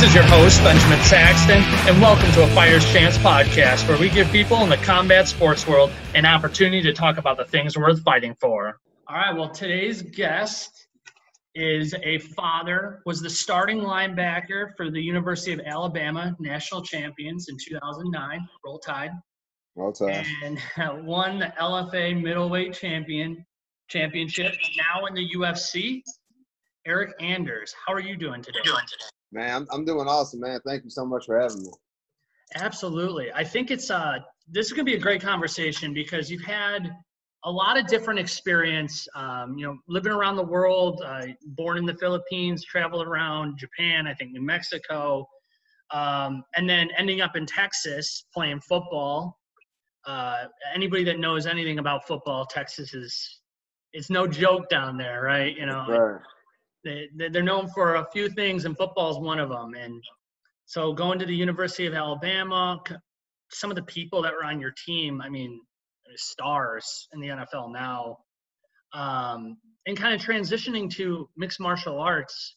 is your host, Benjamin Saxton, and welcome to a Fighter's Chance podcast, where we give people in the combat sports world an opportunity to talk about the things worth fighting for. All right, well, today's guest is a father, was the starting linebacker for the University of Alabama national champions in 2009, Roll Tide. Roll Tide. And won the LFA middleweight championship, now in the UFC. Eryk Anders, how are you doing today? Man, I'm doing awesome, man. Thank you so much for having me. Absolutely. I think it's this is going to be a great conversation because you've had a lot of different experience, living around the world, born in the Philippines, traveled around Japan, I think New Mexico, and then ending up in Texas playing football. Anybody that knows anything about football, Texas it's no joke down there, right? You know, right. They're known for a few things, and football is one of them. And so going to the University of Alabama, some of the people that were on your team, I mean, stars in the NFL now, and kind of transitioning to mixed martial arts.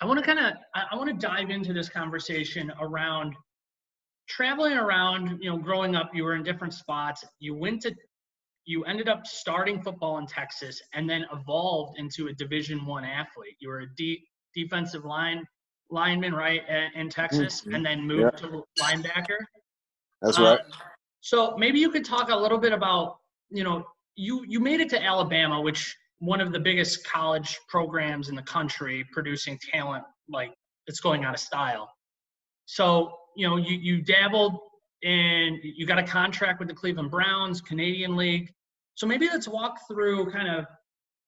I want to dive into this conversation around traveling around. You know, growing up, you were in different spots. You ended up starting football in Texas and then evolved into a Division I athlete. You were a defensive lineman, right, in Texas, and then moved to linebacker. That's right. So maybe you could talk a little bit about, you made it to Alabama, which one of the biggest college programs in the country, producing talent like it's going out of style. So, you dabbled and you got a contract with the Cleveland Browns, Canadian League. So maybe let's walk through kind of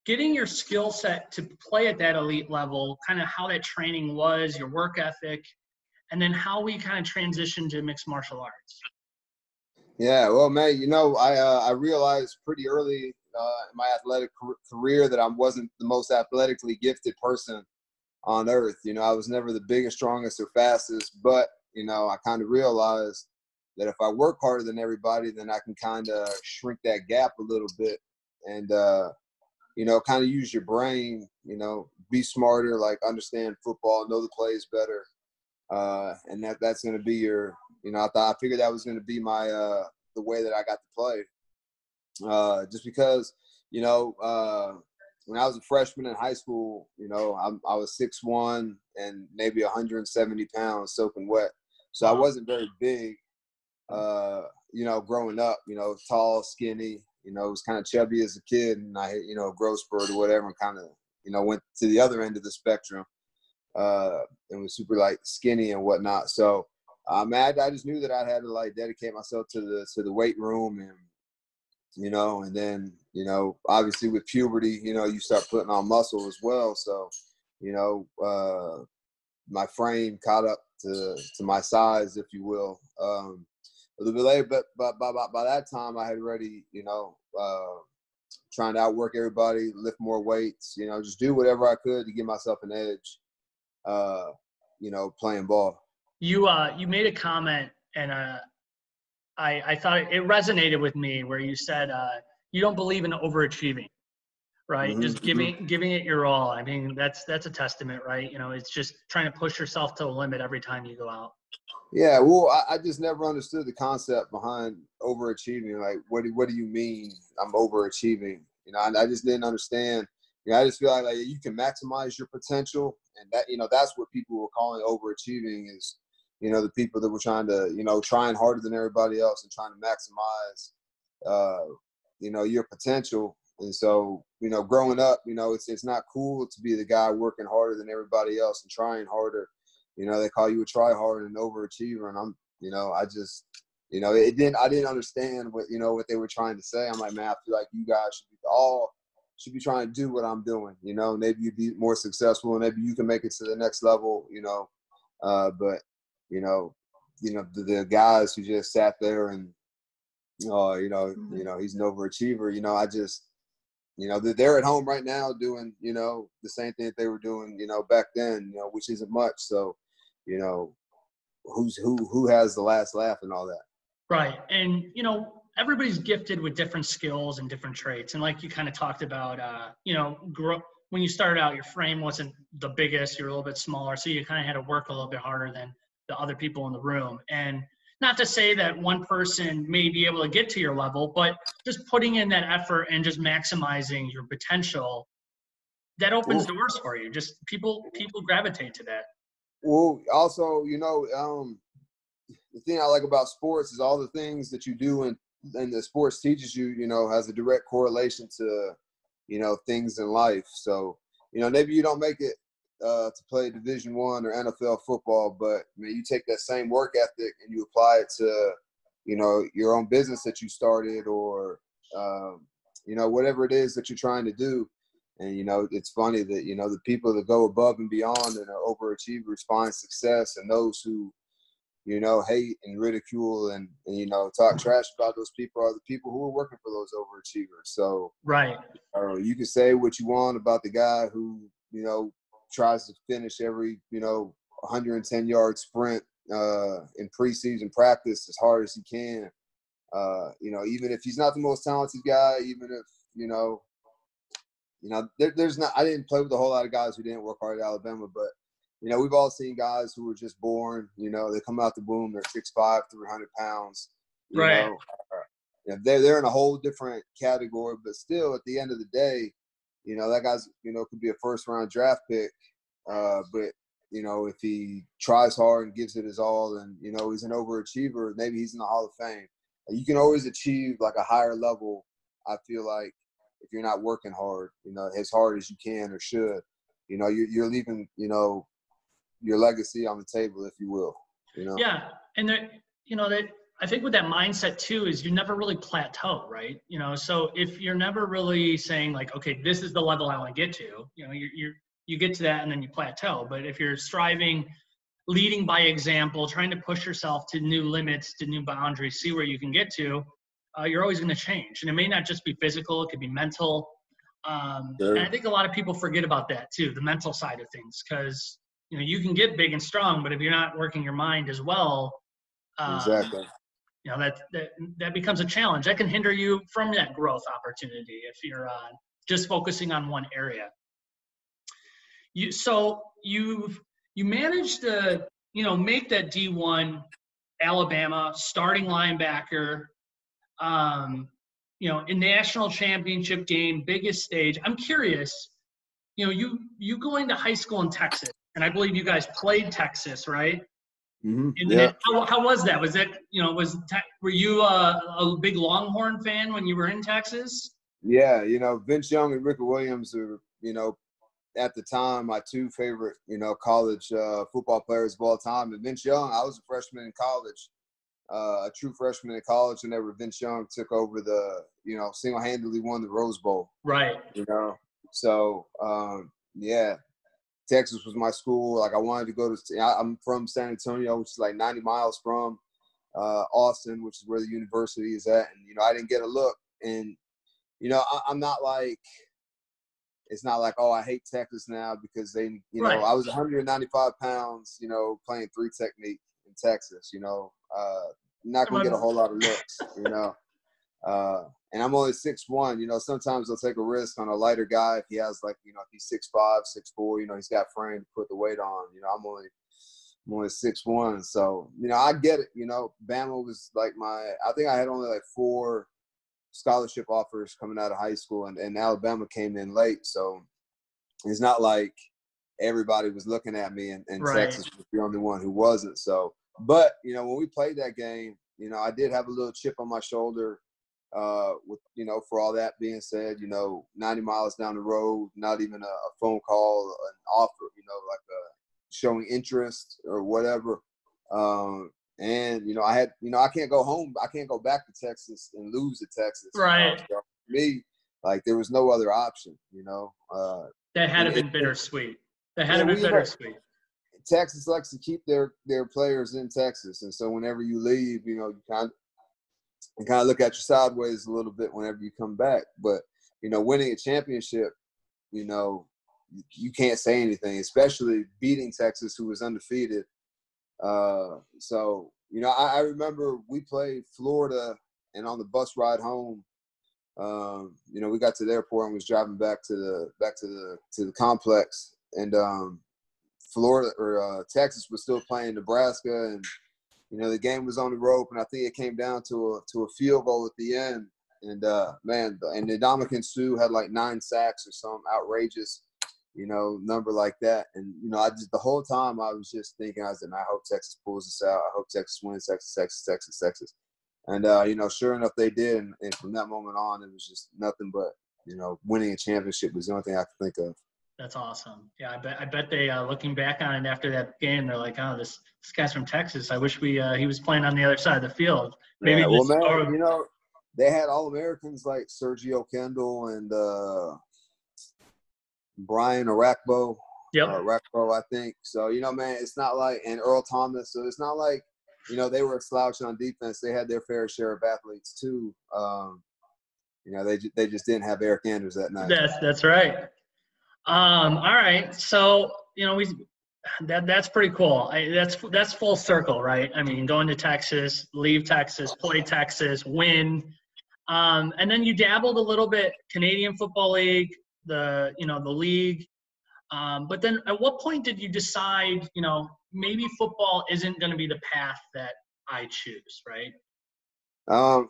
getting your skill set to play at that elite level, kind of how that training was, your work ethic, and then how we kind of transitioned to mixed martial arts. Yeah, well, man, I realized pretty early in my athletic career that I wasn't the most athletically gifted person on earth. I was never the biggest, strongest, or fastest, but, I kind of realized that if I work harder than everybody, then I can kind of shrink that gap a little bit and, kind of use your brain, be smarter, like understand football, know the plays better. And that's going to be your, I figured that was going to be my, the way that I got to play. Just because, when I was a freshman in high school, I was 6'1" and maybe 170 pounds soaking wet. So I wasn't very big. Growing up, tall, skinny, was kind of chubby as a kid, and I hit, growth spurt or whatever, and kind of, went to the other end of the spectrum, and was super like skinny and whatnot. So, I just knew that I had to dedicate myself to the weight room, and, and then, obviously with puberty, you start putting on muscle as well. So, my frame caught up to my size, if you will. A little bit later, but by that time I had already, trying to outwork everybody, lift more weights, just do whatever I could to give myself an edge, playing ball. You made a comment, and I thought it resonated with me, where you said you don't believe in overachieving, right? Mm-hmm. Just giving it your all. I mean, that's a testament, right? It's just trying to push yourself to the limit every time you go out. Yeah, well, I just never understood the concept behind overachieving. Like, what do you mean I'm overachieving? I just didn't understand. I just feel like you can maximize your potential, and that that's what people were calling overachieving is, the people that were trying to trying harder than everybody else and trying to maximize, your potential. And so, growing up, it's not cool to be the guy working harder than everybody else and trying harder. They call you a try-hard and an overachiever, and I'm, I just, I didn't understand what, what they were trying to say. I'm like, man, I feel like you guys should be trying to do what I'm doing. Maybe you'd be more successful, and maybe you can make it to the next level. But the guys who just sat there and, he's an overachiever. I just, they're at home right now doing, the same thing that they were doing, back then, which isn't much. So, who has the last laugh and all that. Right. And, everybody's gifted with different skills and different traits. And like you kind of talked about, when you started out, your frame wasn't the biggest, you were a little bit smaller, so you kind of had to work a little bit harder than the other people in the room. And not to say that one person may be able to get to your level, but just putting in that effort and just maximizing your potential, that opens doors for you. Just people gravitate to that. Well, also, the thing I like about sports is all the things that you do and the sports teaches you, has a direct correlation to, things in life. So, maybe you don't make it to play Division I or NFL football, but you take that same work ethic and you apply it to, your own business that you started or, whatever it is that you're trying to do. And, it's funny that, the people that go above and beyond and are overachievers find success, and those who, hate and ridicule and talk trash about those people are the people who are working for those overachievers. So right. You can say what you want about the guy who, tries to finish every, 110-yard sprint in preseason practice as hard as he can. Even if he's not the most talented guy, even if, there's not – I didn't play with a whole lot of guys who didn't work hard at Alabama, but we've all seen guys who were just born, they come out the womb, they're 6'5", 300 pounds. Right. They're in a whole different category, but still at the end of the day, that guy's, could be a first-round draft pick. But, if he tries hard and gives it his all and, he's an overachiever, maybe he's in the Hall of Fame. You can always achieve like a higher level, I feel like, if you're not working hard, as hard as you can or should. You're leaving, your legacy on the table, if you will. Yeah, and that I think with that mindset too is you never really plateau, right? So if you're never really saying like, okay, this is the level I want to get to, you get to that and then you plateau. But if you're striving, leading by example, trying to push yourself to new limits, to new boundaries, see where you can get to, you're always going to change. And it may not just be physical; it could be mental. Sure. And I think a lot of people forget about that too, the mental side of things, because you can get big and strong, but if you're not working your mind as well, Exactly. That becomes a challenge. That can hinder you from that growth opportunity if you're just focusing on one area. You managed to make that D1 Alabama starting linebacker, in national championship game, biggest stage. I'm curious, you going to high school in Texas, and I believe you guys played Texas, right? Mm-hmm. Yeah. How was that? Was it, were you a big Longhorn fan when you were in Texas? Yeah, Vince Young and Ricky Williams are, at the time, my two favorite, college football players of all time. And Vince Young, I was a freshman in college, a true freshman in college, whenever Vince Young took over the, single-handedly won the Rose Bowl. Right. So, yeah. Texas was my school. Like I wanted to go to – I'm from San Antonio, which is like 90 miles from Austin, which is where the university is at. And, I didn't get a look. And, I'm not like – it's not like, oh, I hate Texas now because they – right. I was 195 pounds, playing three technique in Texas, not going to get a whole lot of looks, and I'm only 6'1", sometimes they'll take a risk on a lighter guy if he has like, if he's 6'5", 6'4", he's got frame to put the weight on. I'm only 6'1", so I get it. Bama was like I think I had only like 4 scholarship offers coming out of high school, and Alabama came in late, so it's not like everybody was looking at me, and right. Texas was the only one who wasn't. So, but when we played that game, I did have a little chip on my shoulder. With for all that being said, 90 miles down the road, not even a phone call, an offer, like showing interest or whatever. And I had, I can't go home. I can't go back to Texas and lose to Texas. Right. So for me, like there was no other option. That had to been bittersweet. That had to been bittersweet. Texas likes to keep their players in Texas, and so whenever you leave, you kind of look at you sideways a little bit whenever you come back. But, winning a championship, you can't say anything, especially beating Texas, who was undefeated. So, I remember we played Florida, and on the bus ride home, You know, we got to the airport and was driving back to the complex, and Florida or Texas was still playing Nebraska, and you know the game was on the rope, and I think it came down to a field goal at the end. And man, and Ndamukong Suh had like 9 sacks or some outrageous, you know, number like that. And you know, I just the whole time I was just thinking, I said, I hope Texas pulls this out. I hope Texas wins. Texas. And you know, sure enough, they did. And from that moment on, it was just nothing but, you know, winning a championship was the only thing I could think of. That's awesome. Yeah, I bet they looking back on it after that game, they're like, oh, this guy's from Texas. I wish he was playing on the other side of the field. Maybe yeah, well, man, you know, they had All-Americans like Sergio Kendall and Brian Arakpo. Yep. Arakpo, I think. So, you know, man, it's not like – and Earl Thomas. So, it's not like, you know, they were a slouch on defense. They had their fair share of athletes too. You know, they just didn't have Eryk Anders that night. That's right. All right. So, you know, that's pretty cool. That's full circle, right? I mean, going to Texas, leave Texas, play Texas, win. And then you dabbled a little bit Canadian Football League, the league. But then at what point did you decide, you know, maybe football isn't going to be the path that I choose, right?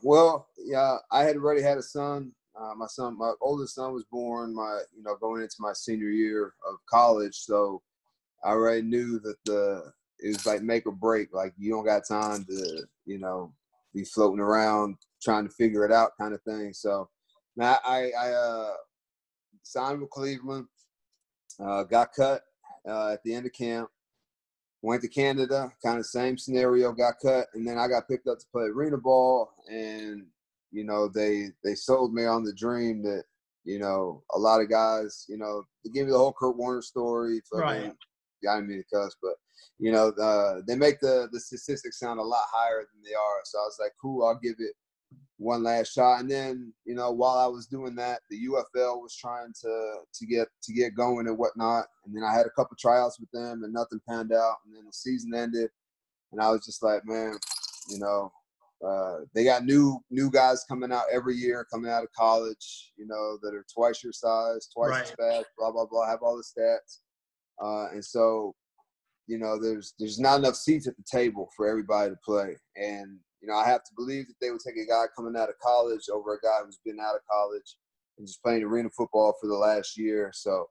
Well, yeah, I had already had a son. My oldest son was born going into my senior year of college. So I already knew that it was like make or break. Like you don't got time to, you know, be floating around trying to figure it out kind of thing. So now I signed with Cleveland, got cut at the end of camp, went to Canada, kind of same scenario, got cut, and then I got picked up to play arena ball, and you know they sold me on the dream that, you know, a lot of guys, you know, they gave me the whole Kurt Warner story. Right. I didn't mean to cuss, but you know, they make the statistics sound a lot higher than they are. So I was like, cool, I'll give it one last shot. And then, you know, while I was doing that, the UFL was trying to get going and whatnot. And then I had a couple tryouts with them, and nothing panned out. And then the season ended, and I was just like, man, you know, they got new guys coming out every year, coming out of college, you know, that are twice your size, twice as fast, blah blah blah, have all the stats. And so, you know, there's not enough seats at the table for everybody to play. And, you know, I have to believe that they would take a guy coming out of college over a guy who's been out of college and just playing arena football for the last year. So,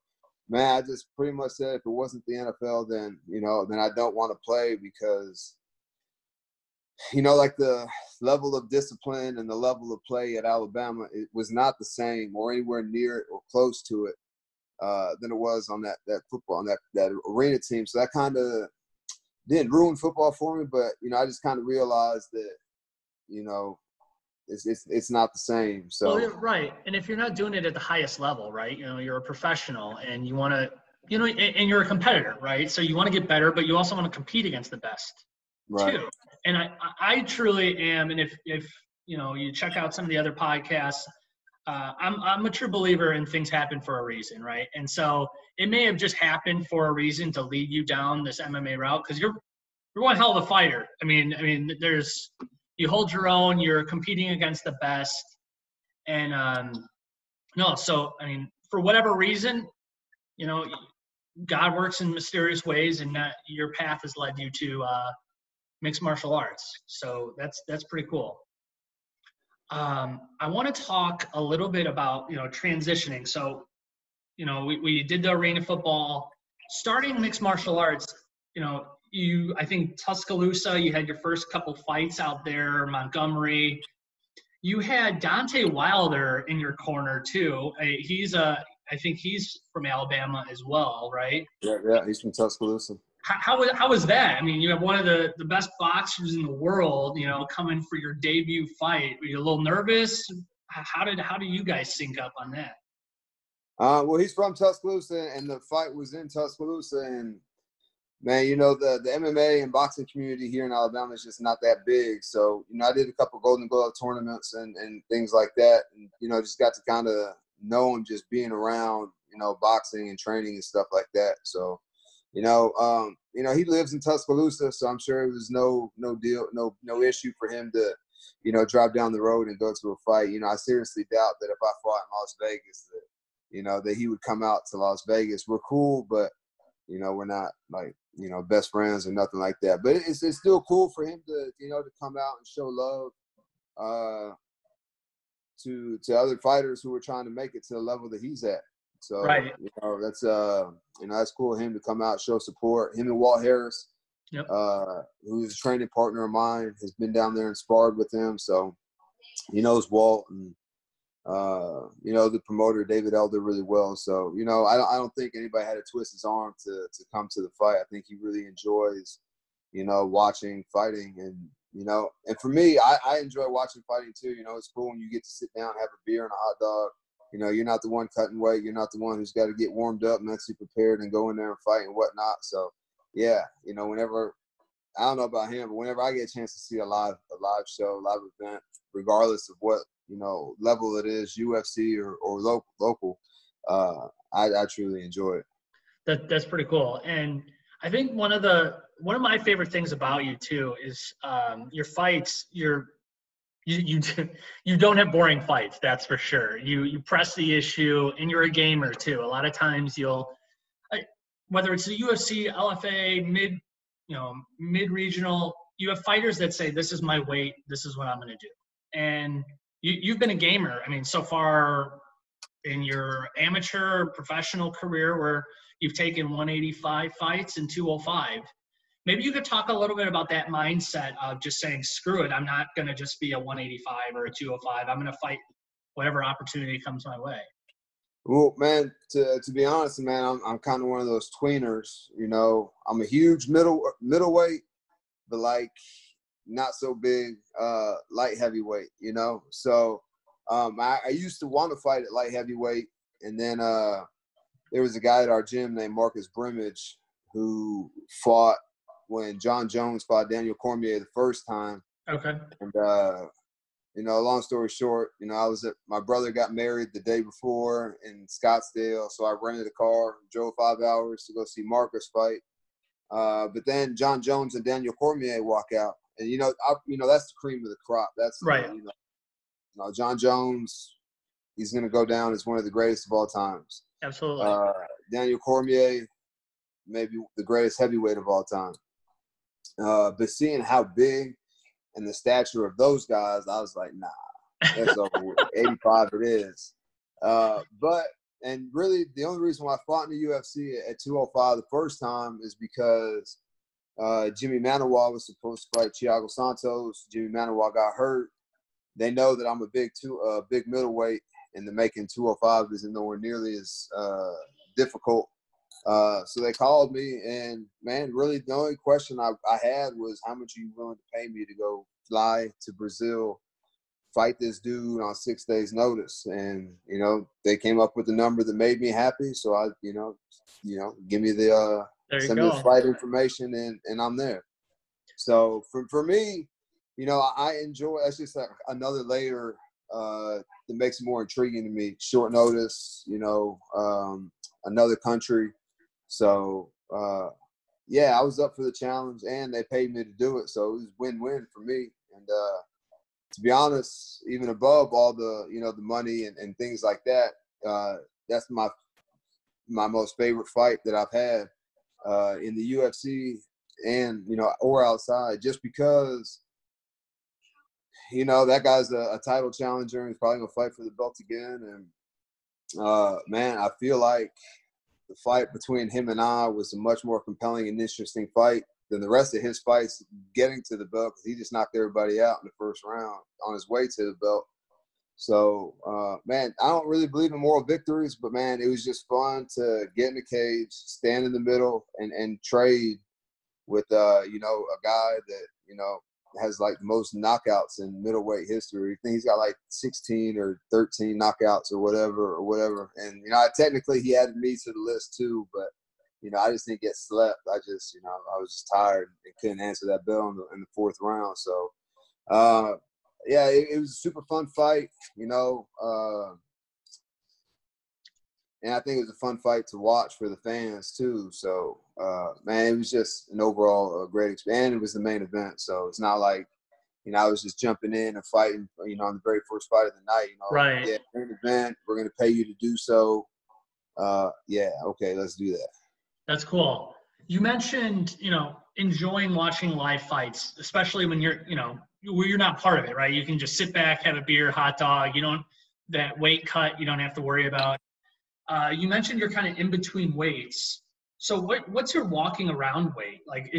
man, I just pretty much said if it wasn't the NFL, then, you know, then I don't want to play because, you know, like the level of discipline and the level of play at Alabama, it was not the same or anywhere near it or close to it than it was on that football, on that arena team. So that kind of didn't ruin football for me, but, you know, I just kind of realized that, you know, it's not the same. So well, right. And if you're not doing it at the highest level, right, you know, you're a professional and you want to, you know, and you're a competitor, right? So you want to get better, but you also want to compete against the best too. And I truly am. And if you know, you check out some of the other podcasts, I'm a true believer in things happen for a reason, right? And so it may have just happened for a reason to lead you down this MMA route because you're one hell of a fighter. I mean, you hold your own, you're competing against the best, and so I mean, for whatever reason, you know, God works in mysterious ways, and your path has led you to mixed martial arts. So that's pretty cool. I want to talk a little bit about, you know, transitioning. So, you know, we did the arena football, starting mixed martial arts. You know, I think Tuscaloosa, you had your first couple fights out there, Montgomery. You had Dante Wilder in your corner too. I think he's from Alabama as well, right? Yeah, he's from Tuscaloosa. How was that? I mean, you have one of the best boxers in the world, you know, coming for your debut fight. Were you a little nervous? How do you guys sync up on that? Well, he's from Tuscaloosa, and the fight was in Tuscaloosa. And man, you know, the MMA and boxing community here in Alabama is just not that big. So, you know, I did a couple Golden Glove tournaments and things like that, and you know, just got to kind of know him just being around, you know, boxing and training and stuff like that. So, you know, he lives in Tuscaloosa, so I'm sure it was no issue for him to, drive down the road and go to a fight. I seriously doubt that if I fought in Las Vegas that he would come out to Las Vegas. We're cool, but we're not like, best friends or nothing like that. But it's still cool for him to come out and show love to other fighters who are trying to make it to the level that he's at. So right. That's cool of him to come out, show support. Him and Walt Harris, Yep. Who's a training partner of mine, has been down there and sparred with him. So he knows Walt and the promoter David Elder really well. So I don't think anybody had to twist his arm to come to the fight. I think he really enjoys watching fighting, and for me, I enjoy watching fighting too. It's cool when you get to sit down, have a beer and a hot dog. You're not the one cutting weight. You're not the one who's got to get warmed up, mentally prepared, and go in there and fight and whatnot. So yeah, whenever, I don't know about him, but whenever I get a chance to see a live show, live event, regardless of what level it is, UFC or local, I truly enjoy it. That's pretty cool. And I think one of my favorite things about you too is your fights. You don't have boring fights, that's for sure. You press the issue, and you're a gamer too. A lot of times whether it's the UFC, LFA, mid-regional, you have fighters that say, this is my weight, this is what I'm going to do. And you've been a gamer. I mean, so far in your amateur professional career, where you've taken 185 fights and 205. Maybe you could talk a little bit about that mindset of just saying, screw it, I'm not going to just be a 185 or a 205. I'm going to fight whatever opportunity comes my way. Well, man, to be honest, man, I'm kind of one of those tweeners. I'm a huge middleweight, but like not so big light heavyweight. So I used to want to fight at light heavyweight, and then there was a guy at our gym named Marcus Brimage who fought when John Jones fought Daniel Cormier the first time. Okay. And long story short, my brother got married the day before in Scottsdale, so I rented a car, drove 5 hours to go see Marcus fight. But then John Jones and Daniel Cormier walk out, and that's the cream of the crop. That's right. John Jones, he's going to go down as one of the greatest of all times. Absolutely. Daniel Cormier, maybe the greatest heavyweight of all time. But seeing how big and the stature of those guys, I was like, nah, that's over with. 85 it is. And really, the only reason why I fought in the UFC at 205 the first time is because Jimmy Manuwa was supposed to fight Thiago Santos. Jimmy Manuwa got hurt. They know that I'm a big middleweight, and the making 205 isn't nowhere nearly as difficult. So they called me, and man, really the only question I had was, how much are you willing to pay me to go fly to Brazil, fight this dude on 6 days notice? And, they came up with a number that made me happy. So I, give me send me the flight information, and I'm there. So for me, I enjoy, that's just like another layer that makes it more intriguing to me. Short notice, another country. So, I was up for the challenge, and they paid me to do it. So it was win-win for me. And to be honest, even above all the, the money and things like that, that's my most favorite fight that I've had in the UFC and, or outside, just because, that guy's a title challenger, and he's probably going to fight for the belt again. And, man, I feel like the fight between him and I was a much more compelling and interesting fight than the rest of his fights getting to the belt, because he just knocked everybody out in the first round on his way to the belt. So, man, I don't really believe in moral victories, but, man, it was just fun to get in the cage, stand in the middle, and trade with, a guy that, has like the most knockouts in middleweight history. I think he's got like 16 or 13 knockouts or whatever. And, technically he added me to the list too, but, I just didn't get slept. I just, I was just tired and couldn't answer that bell in the fourth round. So, it was a super fun fight, and I think it was a fun fight to watch for the fans too. So, man, it was just an overall great experience. And it was the main event, so it's not like, I was just jumping in and fighting, on the very first fight of the night, Right. yeah, we're an event, we're going to pay you to do so. Yeah, okay, let's do that. That's cool. You mentioned, enjoying watching live fights, especially when where you're not part of it, right? You can just sit back, have a beer, hot dog. That weight cut, you don't have to worry about. You mentioned you're kind of in between weights. So what's your walking around weight? Like,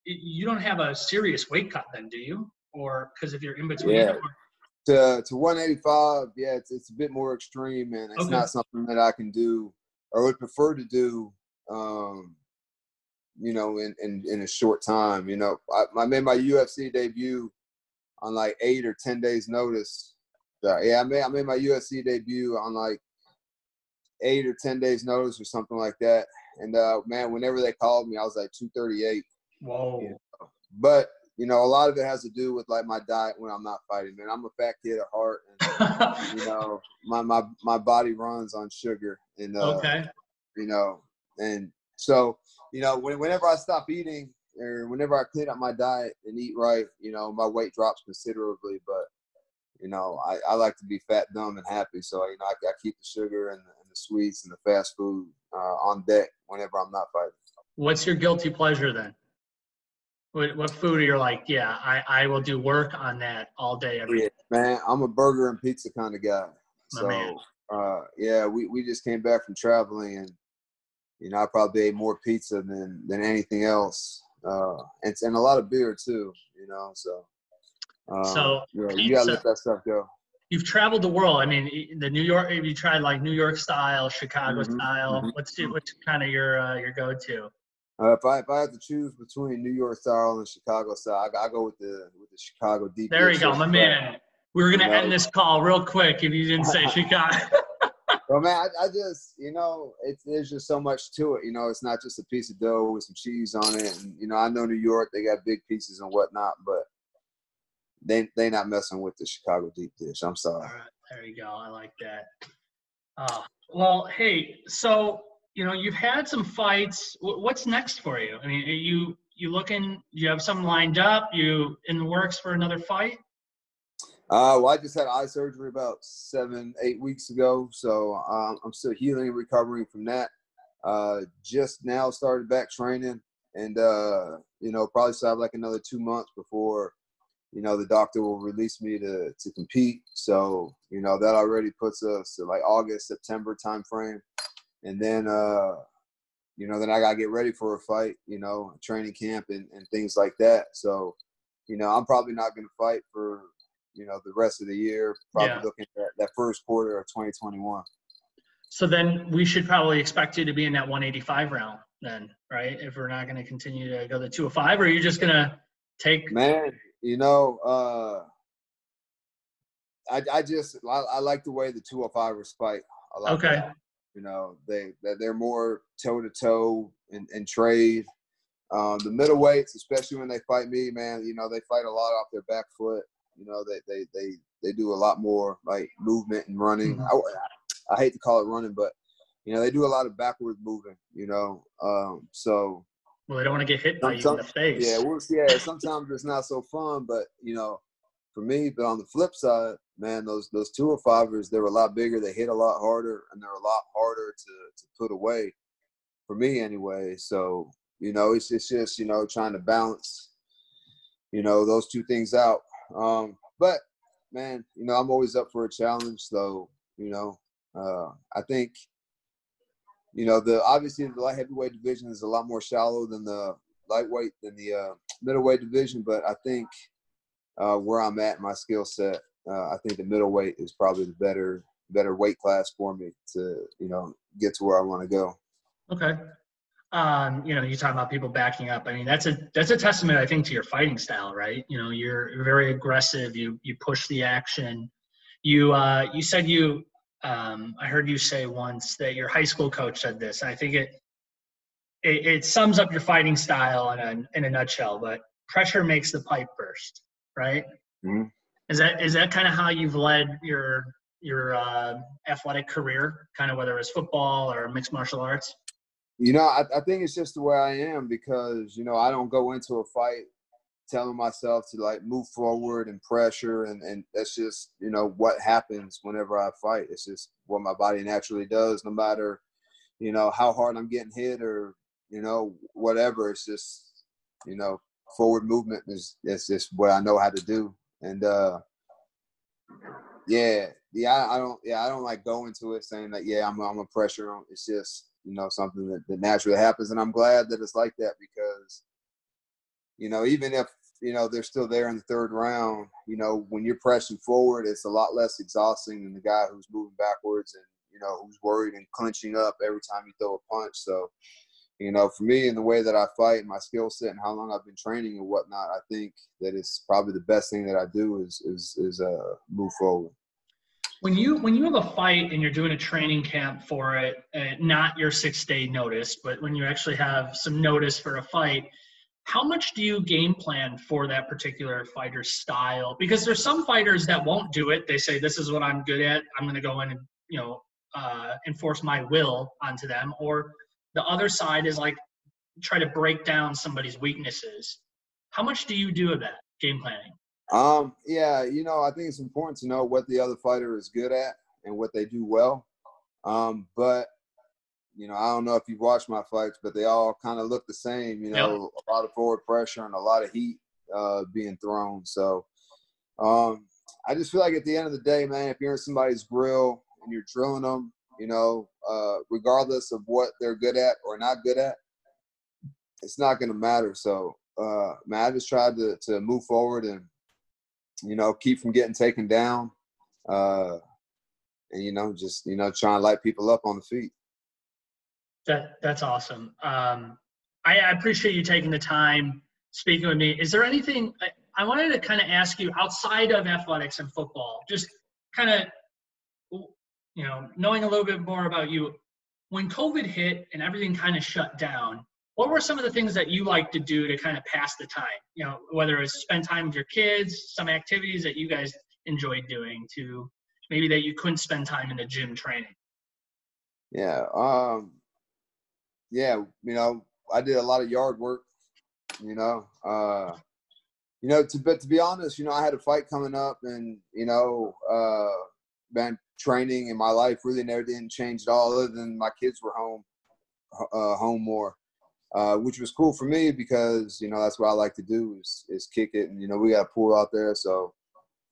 you don't have a serious weight cut then, do you? Or because if you're in between? Yeah. To 185, yeah, it's a bit more extreme, and it's not something that I can do or would prefer to do, in a short time. I made my UFC debut on like 8 or 10 days notice. I made my UFC debut on like 8 or 10 days notice or something like that. And man, whenever they called me, I was like 238. Whoa. But a lot of it has to do with like my diet when I'm not fighting. Man, I'm a fat kid at heart, and my body runs on sugar. And and so whenever I stop eating or whenever I clean up my diet and eat right, my weight drops considerably. But I like to be fat, dumb, and happy. So I keep the sugar and the sweets and the fast food on deck whenever I'm not fighting. What's your guilty pleasure then? What food are you like, yeah, I will do work on that all day, every day? Man, I'm a burger and pizza kind of guy. My man. Yeah, we just came back from traveling, and I probably ate more pizza than anything else, and a lot of beer too. So you gotta let that stuff go. You've traveled the world. I mean, have you tried like New York style, Chicago style? What's kind of your go-to? If I have to choose between New York style and Chicago style, I go with the Chicago deep. There you go, my man. We were gonna end this call real quick if you didn't say Chicago. Well, man, I just there's just so much to it. It's not just a piece of dough with some cheese on it. And I know New York, they got big pieces and whatnot, but they not messing with the Chicago deep dish. I'm sorry. All right, there you go. I like that. Well, hey, so you've had some fights. What's next for you? I mean, are you looking? Do you have something lined up? You in the works for another fight? Well, I just had eye surgery about 7-8 weeks ago, so I'm still healing and recovering from that. Just now started back training, and probably still have like another 2 months before the doctor will release me to compete. So that already puts us to like August, September timeframe. And then, then I got to get ready for a fight, training camp and things like that. So, I'm probably not going to fight for, the rest of the year, probably looking at that first quarter of 2021. So then we should probably expect you to be in that 185 round then, right? If we're not going to continue to go the 205, or are you just going to take – Man, I like the way the 205ers fight a lot. Okay. They're more toe-to-toe and trade. The middleweights, especially when they fight me, man, they fight a lot off their back foot. They do a lot more like movement and running. I hate to call it running, but they do a lot of backward moving. So. Well, they don't want to get hit by you in the face. Yeah, sometimes it's not so fun, but for me. But on the flip side, man, those 205ers, they're a lot bigger. They hit a lot harder, and they're a lot harder to put away. For me, anyway. So it's just trying to balance those two things out. But man, I'm always up for a challenge. So I think. Obviously the light heavyweight division is a lot more shallow than the lightweight than the middleweight division, but I think where I'm at in my skill set, I think the middleweight is probably the better weight class for me to get to where I want to go. Okay. You talk about people backing up. I mean, that's a testament, I think, to your fighting style, right? You're very aggressive. You push the action. You said I heard you say once that your high school coach said this. And I think it sums up your fighting style in a nutshell. But pressure makes the pipe burst, right? Mm-hmm. Is that kind of how you've led your athletic career, kind of whether it's football or mixed martial arts? I think it's just the way I am because I don't go into a fight telling myself to like move forward and pressure, and that's just, you know, what happens whenever I fight. It's just what my body naturally does, no matter, you know, how hard I'm getting hit or, you know, whatever. It's just, you know, forward movement it's just what I know how to do. And I don't like go into it saying that I'm a pressure on. It's just, you know, something that naturally happens, and I'm glad that it's like that because, you know, even if, you know, they're still there in the third round, you know, when you're pressing forward, it's a lot less exhausting than the guy who's moving backwards and, you know, who's worried and clenching up every time you throw a punch. So, you know, for me and the way that I fight and my skill set and how long I've been training and whatnot, I think that it's probably the best thing that I do is move forward. When you have a fight and you're doing a training camp for it, not your 6-day notice, but when you actually have some notice for a fight, how much do you game plan for that particular fighter's style? Because there's some fighters that won't do it. They say, this is what I'm good at. I'm going to go in and, you know, enforce my will onto them. Or the other side is like, try to break down somebody's weaknesses. How much do you do of that game planning? Yeah, you know, I think it's important to know what the other fighter is good at and what they do well. But you know, I don't know if you've watched my fights, but they all kind of look the same. You know, Yep. a lot of forward pressure and a lot of heat being thrown. So I just feel like at the end of the day, man, if you're in somebody's grill and you're drilling them, you know, regardless of what they're good at or not good at, it's not going to matter. So, man, I just tried to move forward and, you know, keep from getting taken down, and, you know, just, you know, try and light people up on the feet. That's awesome. I appreciate you taking the time speaking with me. Is there anything I wanted to kind of ask you outside of athletics and football, just kind of, you know, knowing a little bit more about you? When COVID hit and everything kind of shut down, what were some of the things that you like to do to kind of pass the time? You know, whether it's spend time with your kids, some activities that you guys enjoyed doing to maybe that you couldn't spend time in the gym training. Yeah. Yeah. You know, I did a lot of yard work, you know, but to be honest, you know, I had a fight coming up and, you know, been training in my life really never didn't change at all other than my kids were home more. Which was cool for me because, you know, that's what I like to do is kick it. And, you know, we got a pool out there. So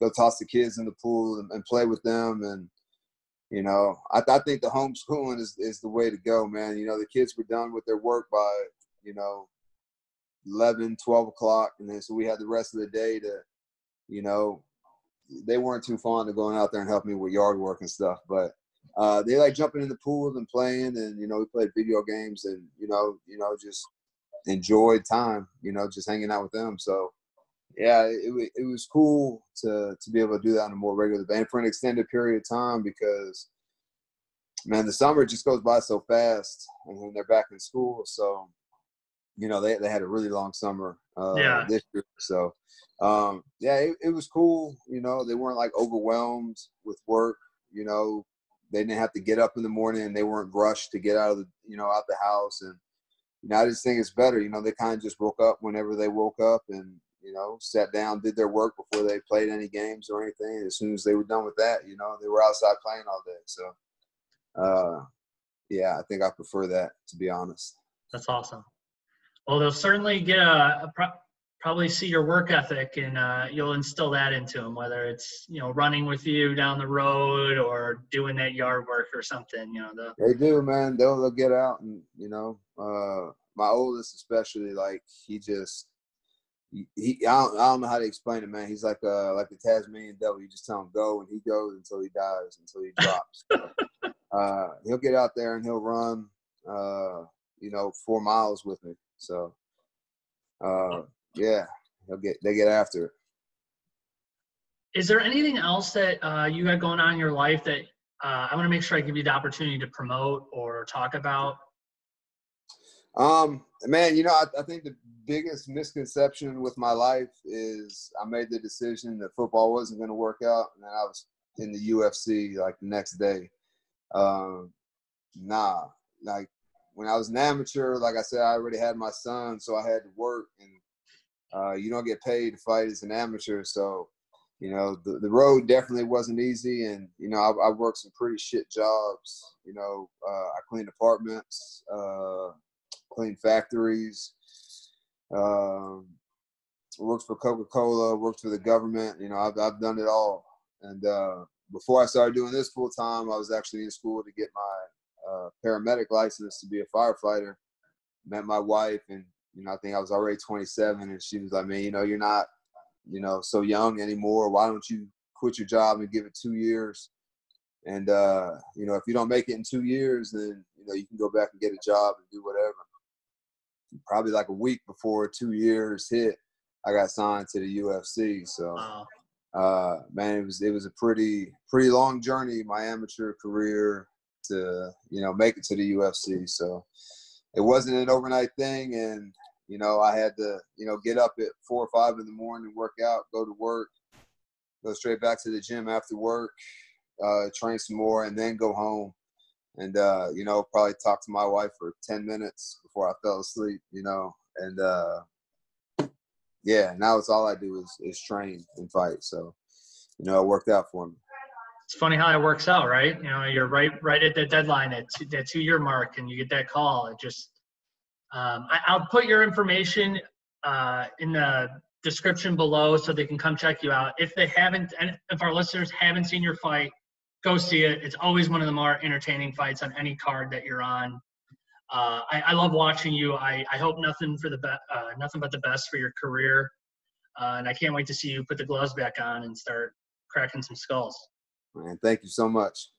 go toss the kids in the pool and play with them. And, you know, I think the homeschooling is the way to go, man. You know, the kids were done with their work by, you know, 11, 12 o'clock. And then so we had the rest of the day to, you know, they weren't too fond of going out there and helping me with yard work and stuff. But they like jumping in the pool and playing, and, you know, we played video games and, you know, just enjoyed time, you know, just hanging out with them. So, yeah, it was cool to be able to do that on a more regular basis for an extended period of time because, man, the summer just goes by so fast and when they're back in school. So, you know, they had a really long summer Yeah. this year. So, it was cool. You know, they weren't like overwhelmed with work. You know, they didn't have to get up in the morning and they weren't rushed to get out the house. And, you know, I just think it's better. You know, they kind of just woke up whenever they woke up and, you know, sat down, did their work before they played any games or anything. As soon as they were done with that, you know, they were outside playing all day. So, I think I prefer that, to be honest. That's awesome. Well, they'll certainly get probably see your work ethic, and you'll instill that into them, whether it's, you know, running with you down the road or doing that yard work or something. You know, They do, man. They'll get out and, you know, my oldest especially, like I don't know how to explain it, man. He's like the Tasmanian devil. You just tell him go and he goes until he dies, until he drops. So, he'll get out there and he'll run, you know, 4 miles with me. So, they get after it. is there anything else that you got going on in your life that I want to make sure I give you the opportunity to promote or talk about? Man, you know, I think the biggest misconception with my life is I made the decision that football wasn't going to work out, and then I was in the UFC like the next day. Nah, like when I was an amateur, like I said, I already had my son, so I had to work, and You don't get paid to fight as an amateur, so you know the road definitely wasn't easy. And you know I worked some pretty shit jobs. You know I cleaned apartments, cleaned factories, worked for Coca-Cola, worked for the government. You know I've done it all. And before I started doing this full time, I was actually in school to get my paramedic license to be a firefighter. Met my wife, and you know I think I was already 27, and she was like, "Man, you know you're not, you know, so young anymore. Why don't you quit your job and give it 2 years? And you know if you don't make it in 2 years, then you know you can go back and get a job and do whatever." Probably like a week before 2 years hit, I got signed to the UFC. So. Man, it was a pretty long journey, my amateur career, to you know make it to the UFC. So it wasn't an overnight thing, and you know I had to you know get up at 4 or 5 in the morning, work out, go to work, go straight back to the gym after work, train some more, and then go home, and you know probably talk to my wife for 10 minutes before I fell asleep. You know, and yeah, now it's all I do is train and fight. So, you know, it worked out for me. It's funny how it works out, right? You know, you're right at the deadline, that 2-year mark, and you get that call. It just, I'll put your information in the description below so they can come check you out. If they haven't, and if our listeners haven't seen your fight, go see it. It's always one of the more entertaining fights on any card that you're on. I love watching you. I hope nothing but the best for your career. And I can't wait to see you put the gloves back on and start cracking some skulls. Man, thank you so much.